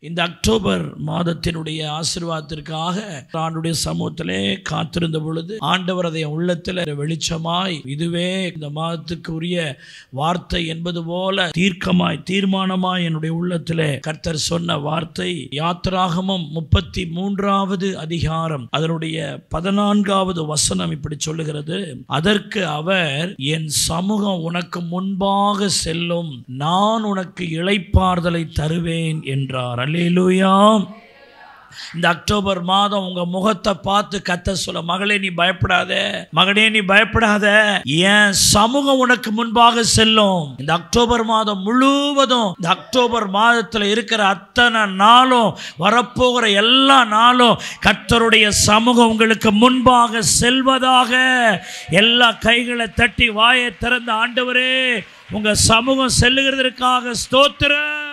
இந்த அக்டோபர் மாதத்தினுடைய ஆசீர்வாதத்திற்காக ஆண்டுடைய சமூகத்திலே காத்திருந்த பொழுது ஆண்டவர் அதை உள்ளத்தில் வெளிச்சமாய் இதுவே இந்த மாதத்துக்கு உரிய வார்த்தை என்பது போல தீர்மானமாய் என்னுடைய உள்ளத்திலே கர்த்தர் சொன்ன வார்த்தை யாத்திராகமம் 33வது அதிகாரம் அதனுடைய 14வது வசனம் இப்படி சொல்லுகிறது. அதற்கு அவர், என் சமூகம் உனக்கு முன்பாக செல்லும், நான் உனக்கு இளைப்பாறுதலை தருவேன் என்றார். அல்லேலூயா. இந்த அக்டோபர் மாதம் உங்க முகத்தை பார்த்து கர்த்தர் சொல்ல, மகளே நீ பயப்படாத, மகனே நீ பயப்படாத, என் சமூகம் உனக்கு முன்பாக செல்லும். இந்த அக்டோபர் மாதம் முழுவதும், இந்த அக்டோபர் மாதத்தில் இருக்கிற அத்தனை நாளும், வரப்போகிற எல்லா நாளும் கர்த்தருடைய சமூகம் உங்களுக்கு முன்பாக செல்வதாக. எல்லா கைகளை தட்டி வாயை திறந்த, ஆண்டவரே உங்க சமூகம் செல்லுகிறதற்காக ஸ்தோத்திரம்.